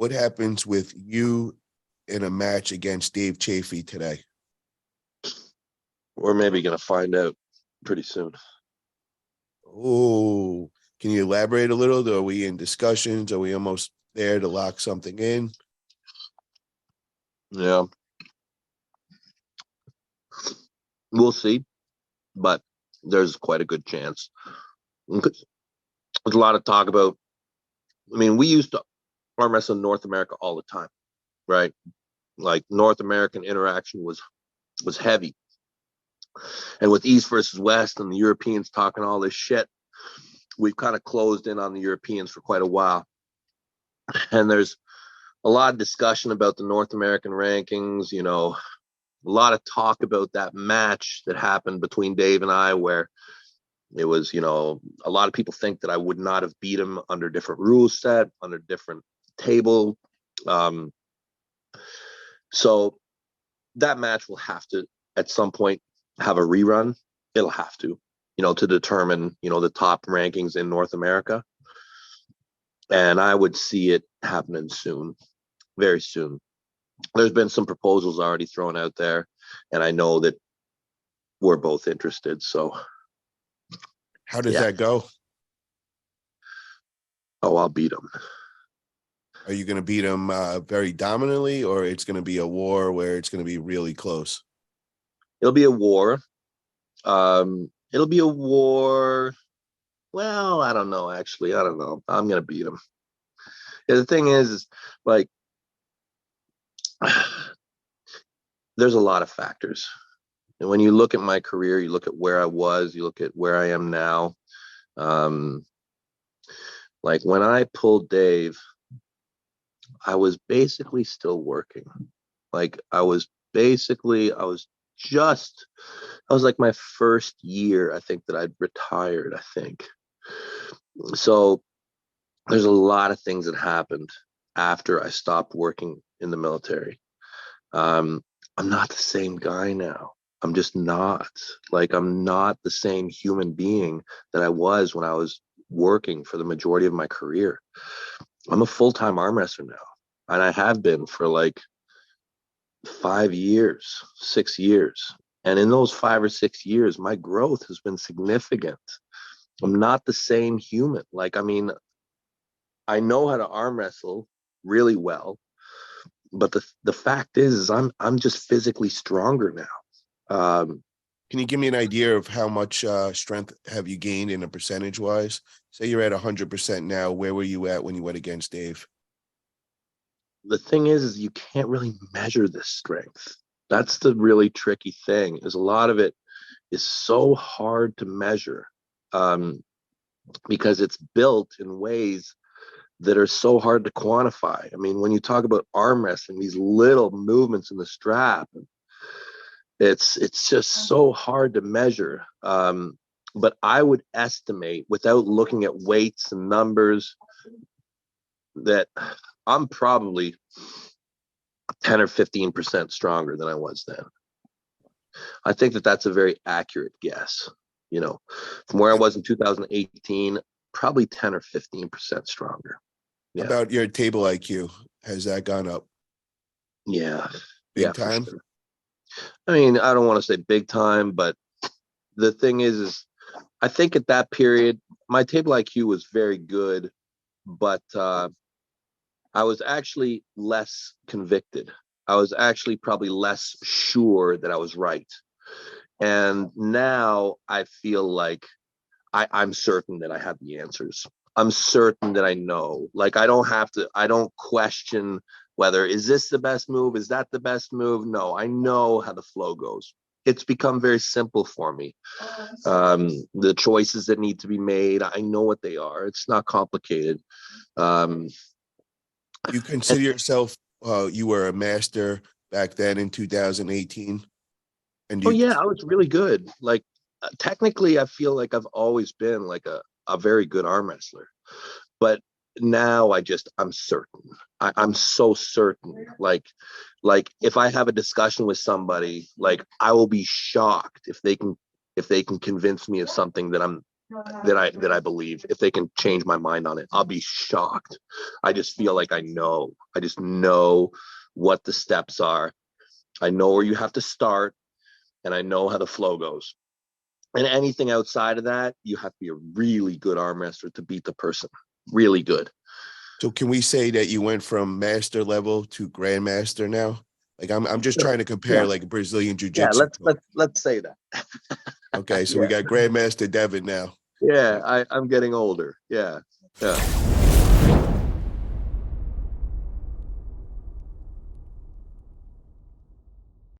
what happens with you in a match against Dave Chaffee today? We're maybe going to find out pretty soon. Oh, can you elaborate a little? Are we in discussions? Are we almost there to lock something in? Yeah. We'll see, but there's quite a good chance. There's a lot of talk about, I mean, we used to arm wrestle in North America all the time, right? Like North American interaction was heavy. And with East versus West and the Europeans talking all this shit, we've kind of closed in on the Europeans for quite a while. And there's a lot of discussion about the North American rankings, you know, a lot of talk about that match that happened between Dave and I, where it was, you know, a lot of people think that I would not have beat him under different rule set, under different table. So that match will have to, at some point, have a rerun. It'll have to, you know, to determine, you know, the top rankings in North America. And I would see it happening soon, very soon. There's been some proposals already thrown out there, and I know that we're both interested. So how does that go? Oh, I'll beat him. Are you going to beat him very dominantly, or it's going to be a war where it's going to be really close? It'll be a war. It'll be a war. Well, I don't know, actually. I don't know. I'm going to beat him. Yeah, the thing is like, there's a lot of factors. And when you look at my career, you look at where I was, you look at where I am now. Like when I pulled Dave, I was basically still working. Like I was like my first year, I think, that I'd retired, I think. So there's a lot of things that happened after I stopped working in the military. I'm not the same guy now. I'm just not. Like, I'm not the same human being that I was when I was working for the majority of my career. I'm a full-time arm wrestler now, and I have been for like 5 years, 6 years. And in those 5 or 6 years, my growth has been significant. I'm not the same human. Like, I mean, I know how to arm wrestle really well, but the fact is I'm just physically stronger now. Can you give me an idea of how much strength have you gained in a percentage wise? Say you're at 100% now. Where were you at when you went against Dave? The thing is you can't really measure this strength. That's the really tricky thing, is a lot of it is so hard to measure, because it's built in ways that are so hard to quantify. I mean, when you talk about arm wrestling, these little movements in the strap, it's just so hard to measure. But I would estimate, without looking at weights and numbers, that I'm probably 10 or 15% stronger than I was then. I think that that's a very accurate guess. You know, from where I was in 2018, probably 10 or 15% stronger. Yeah. About your table IQ, has that gone up? Yeah. Big time? Sure. I mean, I don't want to say big time, but the thing is I think at that period, my table IQ was very good, but I was actually less convicted. I was actually probably less sure that I was right. And now I feel like I'm certain that I have the answers. I'm certain that I know. Like, I don't question whether, is this the best move? Is that the best move? No, I know how the flow goes. It's become very simple for me. The choices that need to be made, I know what they are. It's not complicated. You consider yourself, you were a master back then in 2018? And yeah, I was really good. Like, technically, I feel like I've always been like a very good arm wrestler. But now I'm certain. I'm so certain. Like if I have a discussion with somebody, like, I will be shocked if they can convince me of something that I'm that I believe. If they can change my mind on it, I'll be shocked. I just feel like I just know what the steps are. I know where you have to start, and I know how the flow goes. And anything outside of that, you have to be a really good arm wrestler to beat the person. Really good. So can we say that you went from master level to grandmaster now? Like I'm just Sure. trying to compare Yeah. like Brazilian Yeah. jiu-jitsu. Let's say that. Okay, so we Yeah. got Grandmaster Devon now. Yeah. I'm getting older. Yeah. Yeah.